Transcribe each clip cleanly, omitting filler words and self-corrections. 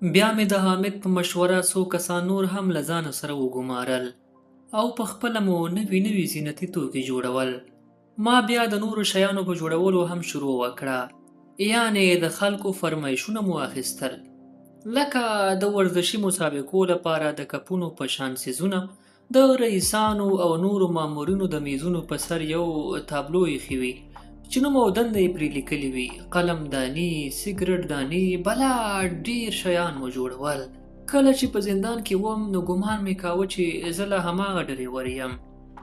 بیا مې د حامد په مشوره څو کسان نور هم له ځانه سره وګمارل او په خپله مو نوي نوي زینتي توکي جوړول. ما بیا د نورو شیانو په جوړولو هم شروع وکړه، یعنې د خلکو فرمایشونه مو اخیستل، لکه د ورزشي مسابقو لپاره د کپونو په شان څیزونه، د رئیسانو او نورو مامورینو د میزونو په سر یو تابلو ایښی وي چې نوم او دنده یې پرې لیکلي وي، قلمداني، سګرټ داني، بلا ډېر شیان مو جوړول. کله چې په زندان کې وم نو ګمان مې کاوه چې زه لا هماغه ډریور یم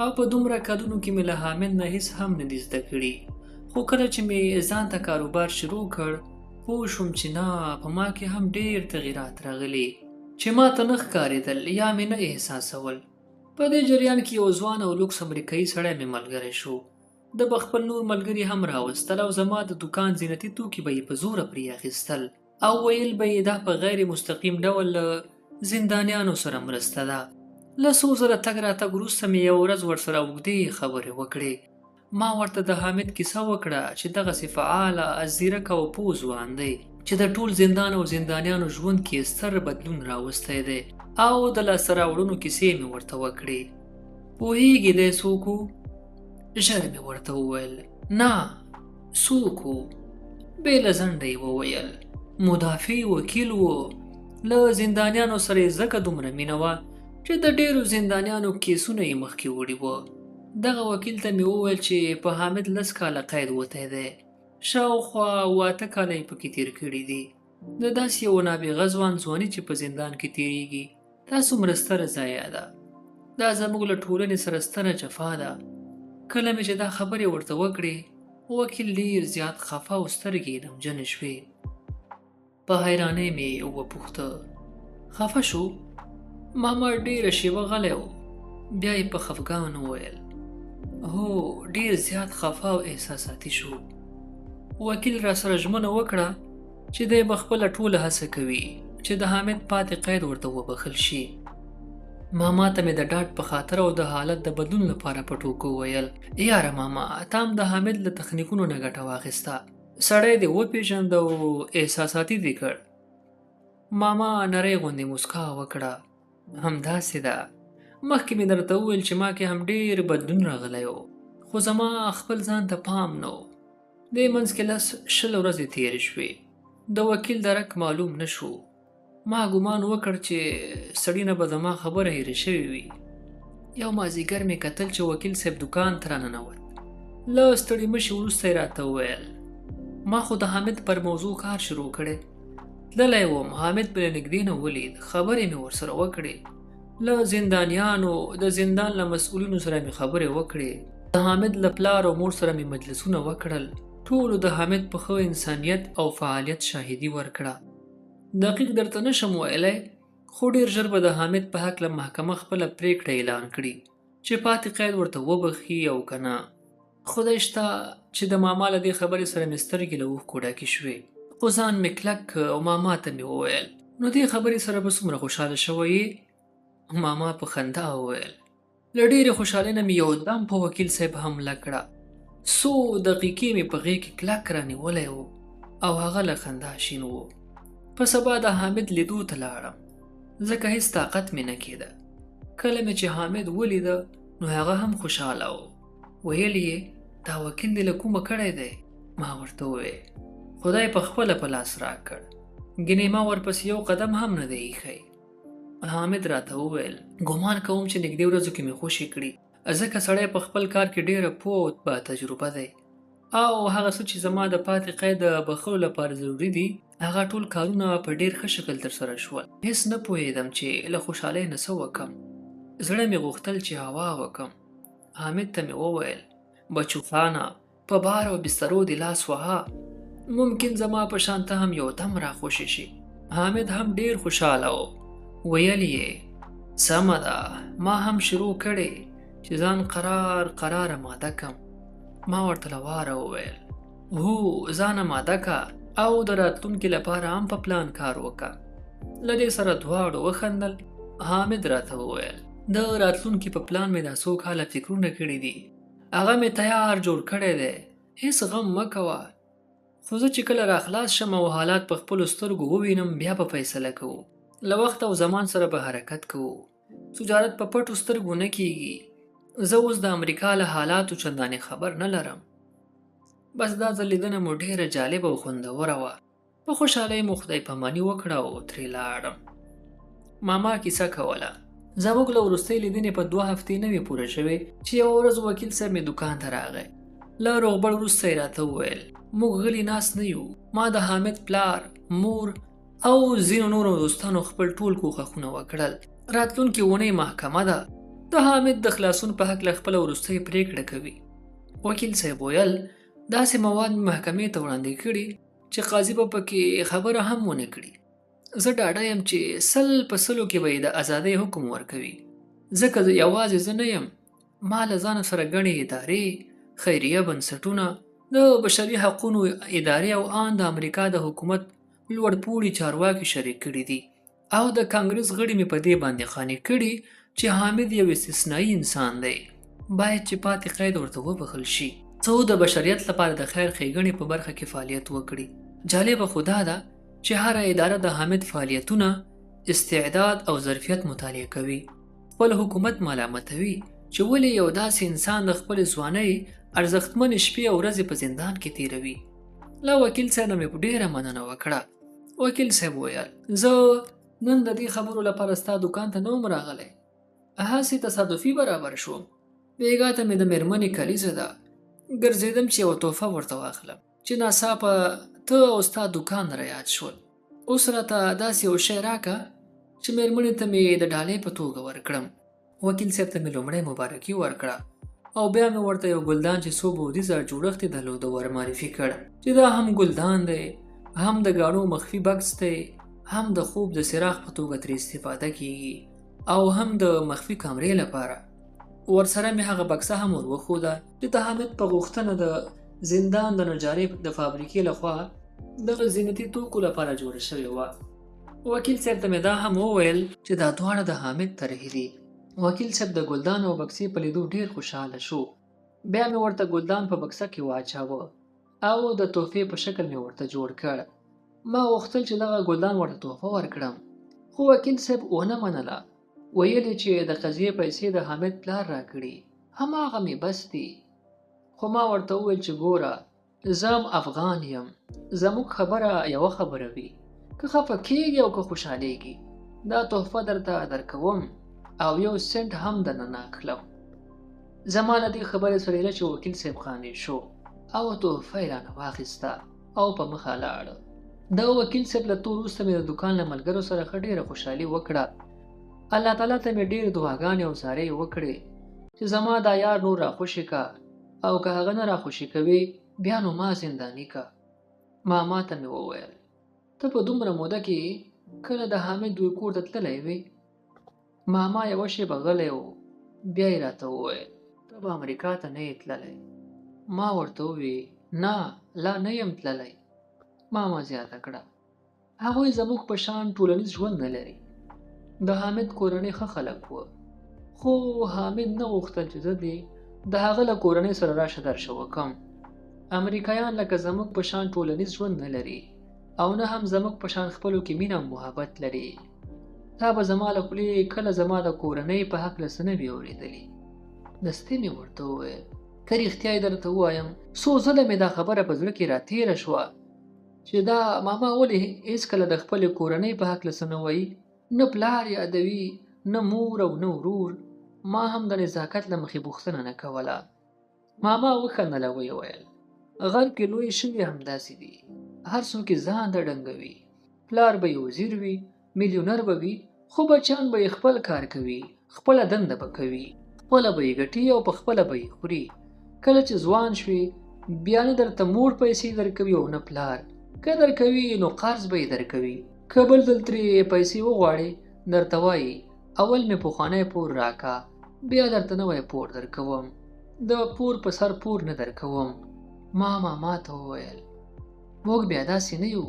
او په دومره کلونو کې مې له حامد نه هېڅ هم نه دي زده کړي. خو کله چې مې ځان ته کاروبار شروع کړ پوه شوم چې نه، په ما کې هم ډېر تغییرات راغلي چې ما ته نه ښکارېدل یا مې نه احساسول. په دې جریان کې یو ځوان او لوکس امریکایي سړی مې ملګری شو. د به خپل نور ملګري هم راوستل او زما د دوکان زینتي توکي به یې په زوره پرې اخیستل او ویل به یې دا په غیر مستقیم ډول له زندانیانو سره مرسته ده. له څو ځله تګ راتګ وروسته مې یوه ورځ ورسره اوږدې خبرې وکړې. ما ورته د حامد کیسه وکړه چې دغسې فعاله، ځیرک او پوه ځوان دی چې د ټول زندان او زندانیانو ژوند کې ستر بدلون راوستی دی، او د لاسته راوړنو کیسې مې ورته وکړې. پوهېږې دی څوک و؟ ژر مې ورته وویل نه، څوک و؟ بې له ځنډه یې وویل مدافع وکیل و. له زندانیانو سره یې ځکه دومره مینه وه چې د ډېرو زندانیانو کیسونه یې مخکې وړي وه. دغه وکیل ته مې وویل چې په حامد 10 کاله قید وتی دی، شاوخوا 8 کاله یې پکې تېر کړي دي. د داسې یو نابغه ځوان ځواني چې په زندان کې تېرېږي دا څومره ستره ضایعه ده. دا زموږ له ټولنې سره ستره جفا ده. کله مې چې دا خبرې ورته وکړې وکیل ډېر زیات خفه او سترګې یې نمجنې شوې. په حیرانۍ مې وپوښته خفه شو؟ ماما ډېره شېبه غلی و، بیا یې په خفګان وویل هو، ډېر زیات خفه او احساساتي شو. وکیل را سره ژمنه وکړه چې دی به خپله ټوله هڅه کوي چې د حامد پاتې قید ورته وبخښل شي. ماما ته مې د ډاډ په خاطر او د حالت د بدلون لپاره په ټوکو ویل یاره ماما، تا هم د حامد له تخنیکونو نه ګټه واخیسته، سړی دې وپېژند او احساساتي دې کړ. ماما نرۍ غوندې موسکا وکړه همداسې ده، مخکې مې درته وویل چې ما کې هم ډېر بدلون راغلی و، خو زما خپل ځان ته پام نه و. دې منځ کې 10-20 ورځې تېرې شوې، د وکیل درک معلوم نه شو. ما ګمان وکړ چې سړي نه به زما خبره هېره شوې وي. یو مازدیګر مې کتل چې وکیل صاحب دوکان ته راننوت. له ستړي مشي وروسته یې راته وویل ما خو د حامد پر موضوع کار شروع کړی، تللی وم، حامد به له نږدې نه ولید، خبرې مې ورسره وکړې، له زندانیانو د زندان له مسؤلینو سره مې خبرې وکړې، د حامد له پلار او مور سره مې مجلسونه وکړل، ټولو د حامد په ښه انسانیت او فعالیت شاهدي ورکړه. دقیق درته نشم ویلی، خو ډېر ژر به د حامد په هکله محکمه خپله پرېکړه اعلان کړي چې پاتې قید ورته وبخښي او که نه. خدای شته چې د ماما له دې خبرې سره مې سترګې له اوښکو ډکې شوې، خو ځان مې کلک او ماما ته مې وویل نو دې خبرې سره به څومره خوشحاله شوی یې؟ ماما په خندا وویل له ډېرې خوشحالۍ نه مې یودم په وکیل صاحب حمله کړه. څو دقیقې مې په غېږ کې کلک رانیولی و او هغه له خندا شین و. په سبا د حامد لیدو ته لاړم، ځکه هېڅ طاقت مې نه کېده. کله مې چې حامد ولیده نو هغه هم خوشحاله و. ویل یې دا وکیل دې له کومه کړی دی؟ ما ورته وویل خدای په خپله په لاس راکړ، ګنې ما ورپسې یو قدم هم نه دی ایښی. حامد راته وویل ګمان کوم چې نږدې ورځو کې مې خوشي کړي، ځکه سړی په خپل کار کې ډېره پوه او با تجربه دی، او هغه څه چې زما د پاتې قید د بخښلو لپاره ضروري دي هغه ټول کارونه په ډېر ښه شکل ترسره شول. هېڅ نه پوهېدم چې له خوشحالۍ نه څه وکړم. زړه مې غوښتل چې هوا وکړم. حامد ته مې وویل بچو خانه، په بار او بسترو دې لاس وهه، ممکن زما په شان ته هم یو دم را خوشي شي. حامد هم ډېر خوشحاله و. ویل یې سمه ده، ما هم شروع کړې چې ځان قرار ماده کم. ما ورته له واره وویل هو، ځان ماده که او د راتلونکي لپاره هم په پلان کار وکړه. له دې سره دواړو وخندل. حامد راته وویل د راتلونکي په پلان مې دا څو کاله فکرونه کړي دي، هغه مې تیار جوړ کړی دی، هېڅ غم مه کوه. خو زه چې کله راخلاص شم او حالات په خپلو سترګو ووینم بیا به فیصله کوو. له وخت او زمان سره به حرکت کوو. تجارت په پټو سترګو نه کیږي. زه اوس د امریکا له حالاتو چندانې خبر نه لرم. بس دا ځل لیدنه مو ډېره جالبه او خوندوره وه. په خوشحالۍ مو خدای پاماني وکړه او ترې لاړم. ماما کیسه کوله. زموږ له وروستۍ لیدنې په 2 هفتې نه وې پوره شوې چې یوه ورځ وکیل صاحب مې دکان ته راغی. له روغبړ وروسته یې راته وویل موږ غلي ناست نه یو. ما د حامد پلار، مور او ځینو نورو دوستانو خپل ټول کوښښونه وکړل. راتلونکې اونۍ محکمه ده. د حامد د خلاصون په هکله خپله وروستۍ پرېکړه کوي. وکیل صاحب ویل داسې مواد مې محکمې ته وړاندې کړي چې قاضي به پکې خبره هم ونه کړي. زه ډاډه یم چې 100% کې به یې د ازادۍ حکم ورکوي. ځکه یوازې زه نه یم. ما له ځانه سره ګڼې ادارې، خیریه بنسټونه، د بشري حقونو ادارې او ان د امریکا د حکومت لوړپوړي چارواکي شریک کړي دي او د کانګرس غړي مې په دې باندې قانع کړي چې حامد یو استثنایی انسان دی. باید چې پاتې قید ورته وبخښل شي څو د بشریت لپاره د خیر ښېګڼې په برخه کې فعالیت وکړي. جالبه خو دا ده چې هره اداره د حامد فعالیتونه، استعداد او ظرفیت مطالعه کوي. خپل حکومت ملامتوي چې ولې یو داسې انسان د خپل ځوانۍ ارزښتمنې شپې او ورځې په زندان کې تیروي. له وکیل صاحب نه مې ډېره مننه وکړه. وکیل صاحب ویل زه نن د دې خبرو لپاره ستا دکان ته نه وم راغلی. هسې تصادفي برابر شوم. بېګا ته مې د مېرمنې کلیزه ده. ګرځېدم چې یوه تحفه ورته واخلم چې ناڅاپه ته او ستا دکان را یاد شول. اوس راته داسې یو شی راکه چې مېرمنې ته مې د ډالۍ په توګه ورکړم. وکیل صاحب ته مې لومړی مبارکي ورکړه او بیا مې ورته یو ګلدان چې څو بودیزه جوړښت یې درلوده ور معرفي کړ چې دا هم ګلدان دی، هم د ګاڼو مخفي بکس دی، هم د خوب د څراغ په توګه ترې استفاده کیږي او هم د مخفي کامرې لپاره. ورسره مې هغه بکسه هم ور وښوده چې د حامد په غوښتنه د زندان د نجارۍ د فابریکې لخوا دغه زینتي توکو لپاره جوړه شوې وه. وکیل صاحب ته مې دا هم وویل چې دا دواړه د حامد طرحې دي. وکیل صاحب د ګلدان او بکسې په لیدو ډېر خوشحاله شو. بیا مې ورته ګلدان په بکسه کې واچاوه او د تحفې په شکل مې ورته جوړ کړ. ما غوښتل چې دغه ګلدان ورته تحفه ورکړم خو وکیل صاحب ونه منله. ویل چې د قضیې پیسې د حامد پلار راکړي، هماغه مې بس دي. خو ما ورته وویل چې ګوره زه هم افغان یم. زموږ خبره یوه خبره وي، که خفه کېږي او که خوشحالیږي دا تحفه درته درکوم او 1 سنټ هم درنه نه اخلم. زما له دې خبرې سره چې وکیل صاحب قانع شو او تحفه یې رانه واخیسته او په مخه لاړه. د وکیل صاحب له تور وروسته مې د دکان له ملګرو سره ښه ډېره خوشحالي وکړه. الله تعالی ته مې ډېرې دعاګانې او زارۍ وکړې چې زما دا یار نور راخوشي که او که هغه نه راخوشي کوي بیا نو ما زنداني که. ماما ته مې وویل ته په دومره موده کې کله د حامد دوی کور ته تللی وې؟ ماما یوه شېبه غلی و. بیا یې راته وویل ته به امریکا ته نه یې تللی؟ ما ورته ووی نه لا نه یم تللی. ماما زیاته کړه هغوی زموږ په شان ټولنیز ژوند نه لري. د حامد کورنۍ ښه خلک وه خو حامد نه غوښتل چې زه دې د هغه له کورنۍ سره راشه درشه وکم. امریکایان لکه زموږ په شان ټولنیز ژوند نه لري او نه هم زموږ په شان خپلو کې مینه او محبت لري. تا به زما له خولې کله زما د کورنۍ په هکله څه نه وي اورېدلي. دستي مې ورته وویل که رښتیا یې درته ووایم څو ځله مې دا خبره په زړه کې راتېره شوه چې دا ماما ولې هېڅکله د خپلې کورنۍ په هکله څه نه وایي، نه پلار یادوي، نه مور او نه ورور. ما هم د نزاکت له مخې پوښتنه نه کوله. ماما وخندله ویې ویل غر کې لوی شوي همداسې دي، هر څوک یې ځان ته ډنګوي. پلار به یې وزیر وي، میلیونر به وي، خو بچیان به یې خپل کار کوي، خپله دنده به کوي، خپله به یې ګټي او په خپله به یې خوري. کله چې ځوان شوي بیا نه درته مور پیسې درکوي او نه پلار. که درکوي نو قرض به یې درکوي، که بل ځل ترې پیسې وغواړې درته وایي اول مې پخوانی پور راکه بیا درته نوی پور درکوم، د پور په سر پور نه درکوم. ماما ته وویل موږ بیا داسې نه یو.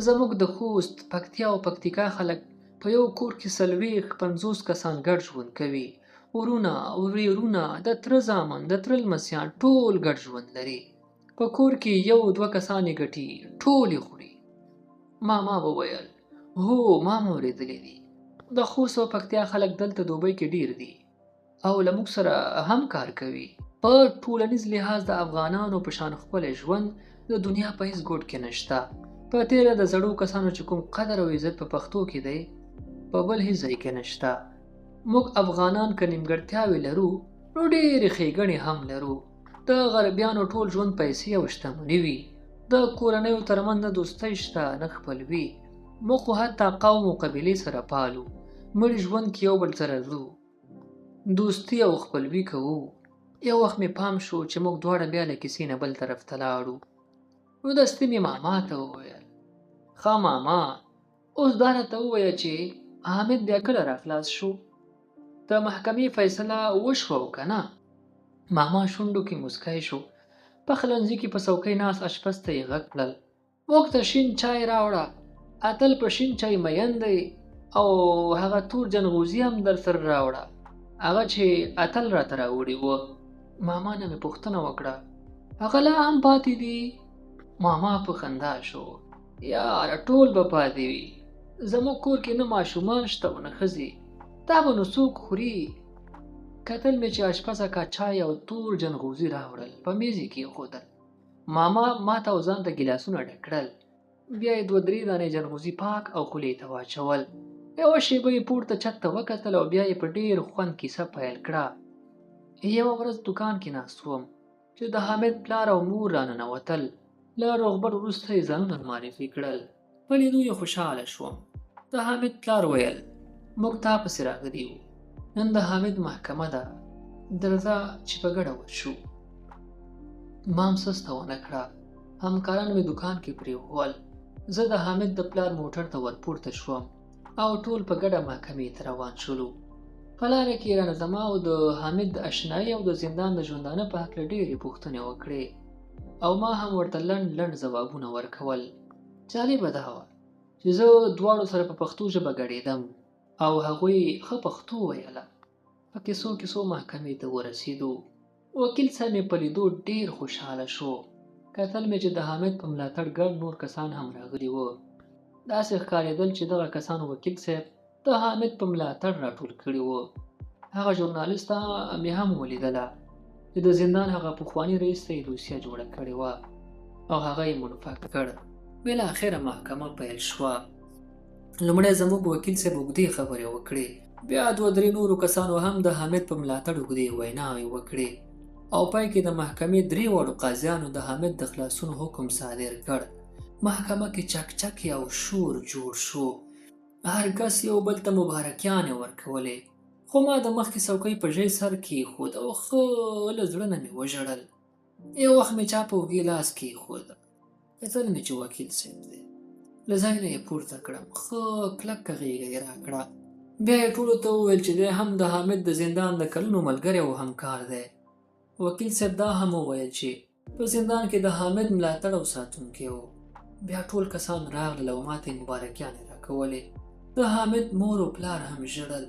زموږ د خوست، پکتیا او پکتیکا خلک په یو کور کې 40-50 کسان ګډ ژوند کوي. ورونه، ورېرونه، د تره زامن، د تره لمسیان ټول ګډ ژوند لري. په کور کې یو دوه کسانې ګټي ټولې خوري. ماما وویل هو ما مو اورېدلې دي. د خوست او پکتیا خلک دلته دوبۍ کې ډیر دي او له موږ سره هم کار کوي. په ټولنیز لحاظ د افغانانو په شان ښکلی ژوند د دنیا په هیڅ ګوټ کې نشته. په تیره د زړو کسانو چې کوم قدر او عزت په پښتو کې دی په بل هیڅ ځای کې نشته. موږ افغانان که نیمګړتیاوې لرو نو ډېرې ښېګڼې هم لرو. د غربیانو ټول ژوند پیسې او شتمني وي. د کورنیو ترمنځ نه دوستۍ شته نه خپلوي. موږ خو حتی قوم او قبیلې سره پالو. مړ ژوند کې یو بل سره ځو، دوستي او خپلوي کوو. یو وخت مې پام شو چې موږ دواړه بیا له کیسې نه بل طرف ته لاړو. نو دستي مې ماما ته وویل ښه ماما اوس دا راته ووایه چې حامد بیا کله راخلاص شو؟ د محکمې فیصله وشوه او که نه؟ ماما شونډو کې مسکی شو. پخلنځي کې په څوکۍ ناست اشپز ته یې غږ کړل موږ ته شین چای راوړه. اتل په شین چای مین دی او هغه تور جنغوزي هم در سره راوړه هغه چې اتل راته راوړي وه. ماما نه مې پوښتنه وکړه هغه لا هم پاتې دي؟ ماما په خندا شو یاره ټول به پاتې وي. زموږ کور کې نه ماشومان شته او نه ښځې. دا به نو څوک خوري؟ کتل مې چې اشپزه کا چای او تور جنغوزي راوړل په میز یې کېښودل. ماما ما ته او ځان ته ګیلاسونه ډک کړل. بیا یې 2-3 دانې جنغوزي پاک او خولې ته واچول. یوه شېبه یې پورته چت ته وکتل او بیا یې په ډېر خوند کیسه پیل کړه. یوه ورځ دوکان کې ناست وم چې د حامد پلار او مور راننوتل. له روغبړ وروسته یې ځانونه معرفي کړل. په لیدو یې خوشحاله شوم. د حامد پلار ویل موږ تا پسې راغلي وو. نن د حامد محکمه ده درځه چې په ګډه ورشو. ما هم سسته ونه کړه. همکاران مې دوکان کې پرېښول. زه د حامد د پلار موټر ته ورپورته شوم او ټول په ګډه محکمې ته روان شولو. په لاره کې رانه زما او د حامد د اشنایي او د زندان د ژوندانه په هکله ډېرې پوښتنې وکړې او ما هم ورته لنډ لنډ ځوابونه ورکول. جالبه دا وه چې زه دواړو سره په پښتو ژبه ګډېدم او هغوی ښه پښتو ویله. په کیسو کیسو محکمې ته ورسېدو. وکیل صاحب مې په لیدو ډېر خوشحاله شو. کتل مې چې د حامد په ملاتړ ګڼ نور کسان هم راغلي وه. داسې ښکارېدل چې دغه کسانو وکیل صاحب د حامد په ملاتړ راټول کړي وه. هغه ژورنالسته مې هم ولیدله چې د زندان هغه پخواني رئیس ته یې دوسیه جوړه کړې وه او هغه یې منفعه کړ. بالاخره محکمه پیل شوه. لومړی زموږ وکیل صاحب اوږدې خبرې وکړې. بیا 2-3 نورو کسانو هم د حامد په ملاتړ اوږدې ویناوې وکړې او پای کې د محکمې 3 واړو قاضیانو د حامد د خلاصون حکم صادر کړ. محکمه کې چکچکې او شور جوړ شو. هر کس یو بل ته مبارکیانې ورکولې. خو ما د مخکې څوکۍ په ژۍ سر کېښود او ښه له زړه نه مې وژړل. یو وخت مې چا په اوږې لاس کېښود. کتل مې چې وکیل صاحب دی. له ځای نه یې پورته کړم. ښه کلکه غېږه یې راکړه. بیا یې ټولو ته وویل چې دی هم د حامد د زندان د کلونو ملګری او همکار دی. وکیل صاحب دا هم وویل چې په زندان کې د حامد ملاتړ او ساتونکی و. بیا ټول کسان راغلل او ما ته یې مبارکیانې راکولې. د حامد مور او پلار هم ژړل.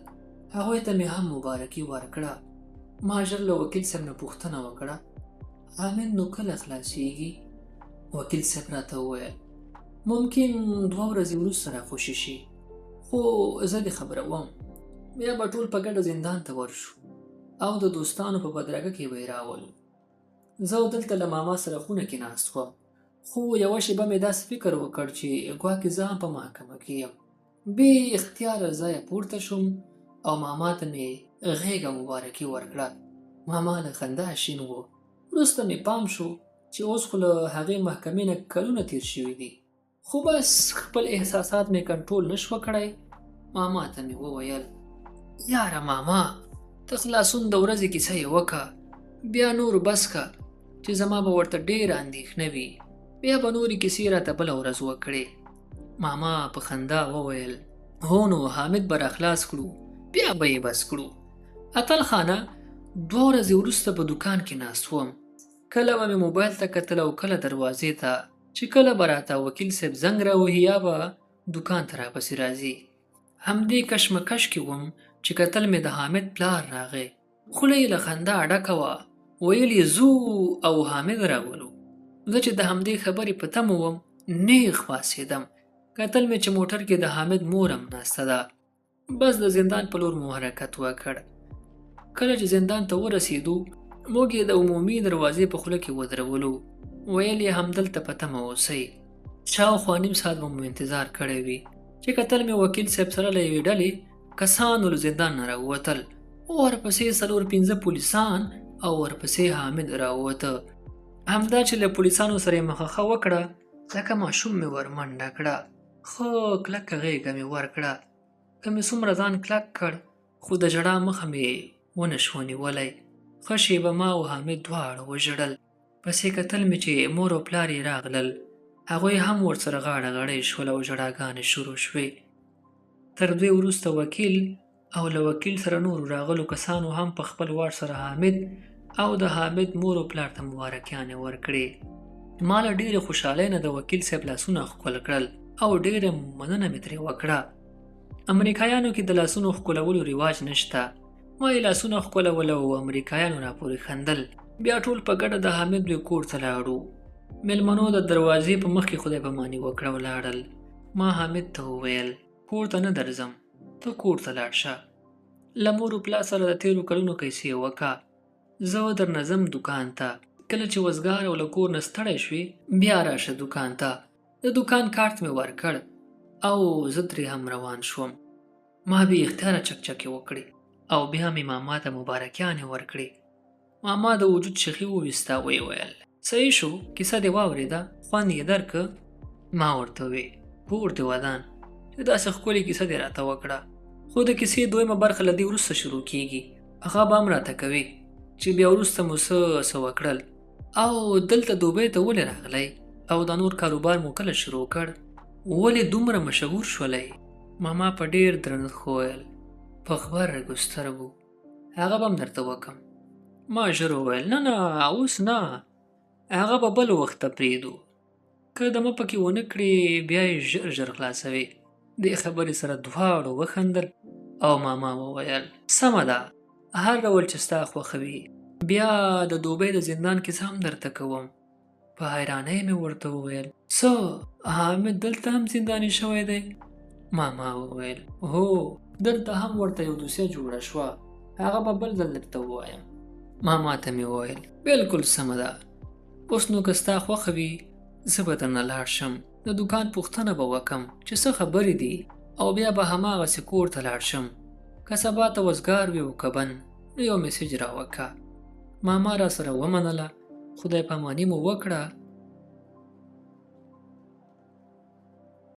هغوی ته مې هم مبارکي ورکړه. ما ژر له وکیل صاحب نه پوښتنه وکړه حامد نو کله خلاصیږي؟ وکیل صاحب راته وویل ممکن 2 ورځې وروسته راخوشي شي خو زه دې خبروم بیا به ټول په ګډه زندان ته ورشو او د دوستانو په بدرګه کې به یې راولو. زه دلته له ماما سره خونه کې ناست وم خو یوه شېبه مې داسې فکر وکړ چې ګواکې زه هم په محکمه کې یم. بې اختیاره ځایه پورته شوم او ماما ته مې غېږه مبارکي ورکړه. ماما له خندا شین و. وروسته مې پام شو چې اوس خو له هغې محکمې نه کلونه تېر شوي دي خو بس خپل احساسات مې کنټرول نه شوه کړی. ماما ته مې وویل یاره ماما ته خلاصون د ورځې کیسه یې وکړه بیا نور بس که چې زما به ورته ډېره اندېښنه وي بیا به نورې کیسې راته بله ورځ وکړې. ماما په خندا وویل هو نو حامد به راخلاص کړو بیا به یې بس کړو. اتل خانه 2 ورځې وروسته په دوکان کې ناست وم. کله به مې موبایل ته کتل او کله دروازې ته چې کله به راته وکیل صاحب زنګ راوهي یا به دوکان ته راپسې راځي. همدې کشمکش کې وم چې کتل مې د حامد پلار راغی. خوله یې له خندا ډکه وه. ویل یې ځو او حامد راولو. زه چې د همدې خبرې په تمه وم نیغ پاڅېدم. کتل مې چې موټر کې د حامد مور هم ناسته ده. بس د زندان په لور مو حرکت وکړ. کله چې زندان ته ورسېدو موږ یې د عمومي دروازې په خوله کې ودرولو. ویل یې همدلته په تمه اوسئ. شاوخوا نیم ساعت به مو انتظار کړی وي چې کتل مې وکیل صاحب سره له یوې ډلې کسانو له زندان نه راووتل. ورپسې 4-5 پولیسان او ورپسې حامد راووته. همدا چې له پولیسانو سره یې مخه وکړه لکه ماشوم مې ورمنډه کړه. ښه کلکه غېږه مې ورکړه. که مې څومره ځان کلک کړ خو د ژړا مخه مې ونه شوه نیولی. ښه شېبه ما او حامد دواړه وژړل. پسې کتل مې چې مور او پلار یې راغلل. هغوی هم ورسره غاړه غړۍ شول او ژړاګانې شروع شوې. تر دوی وروسته وکیل او له وکیل سره نورو راغلو کسانو هم په خپل وار سره حامد او د حامد مور او پلار ته مبارکیانې ورکړې. ما له ډېرې خوشحالۍ نه د وکیل صاحب لاسونه ښکل کړل او ډېره مننه مې ترې وکړه. امریکایانو کې د لاسونو ښکلولو رواج نشته. ما یې لاسونه ښکلول او امریکایانو راپورې خندل. بیا ټول په ګډه د حامد دوی کور ته لاړو. مېلمنو د دروازې په مخ کې خدای پاماني وکړه ولاړل. ما حامد ته وویل کور ته نه درځم، ته کور ته لاړ شه. له مور و پلار سره د تېرو کلونو کیسې وکړه. زه درنه ځم دوکان ته. کله چې وزګار او له کور نه ستړی شوې بیا راشه دوکان ته. د دوکان کارت مې ورکړ او زه ترې هم روان شوم. ما بې اختیاره چکچکې وکړې او بیا مې ماما ته مبارکیانې ورکړې. ماما د وجود شخي وویسته. ویې ویل صحیح شو، کیسه دې واورېده، خوند یې درکه؟ ما ورته وې کور دې ودان چې داسې ښکلې کیسه دې راته وکړه. خو د کیسې دویمه برخه له دې وروسته شروع کېږي. هغه به هم راته کوي چې بیا وروسته مو څه وکړل او دلته دوبۍ ته ولې راغلی او دا نور کاروبار مو کله شروع کړ، ولې دومره مشهور شولی. ماما په ډېر درنښت وویل په غبرګو سترګو هغه به هم درته وکم. ما ژر وویل نه اوس نه، هغه به بل وخت ته پرېږدو. که دمه پکې ونه کړې بیا یې ژر خلاصوي. دې خبرې سره دواړو وخندل او ماما وویل سمه ده، هر ډول چې ستا خوښه وي. بیا د دوبۍ د زندان کیسه هم درته کوم. په حیرانۍ مې ورته وویل څه حامد دلته هم زنداني شوی دی؟ ماما وویل هو، دلته هم ورته یو دوسیه جوړه شوه، هغه به بل ځل درته ووایم. ماما ته مې وویل بالکل سمه ده، اوس نو که ستا خوښه وي زه به درنه لاړ شم، د دوکان پوښتنه به وکم چې څه خبرې دي او بیا به هماغسې کور ته لاړ شم. که سبا ته وزګار وي او که بن نو یو میسج راوکه. ماما را سره ومنله. خدای پاماني مو وکړه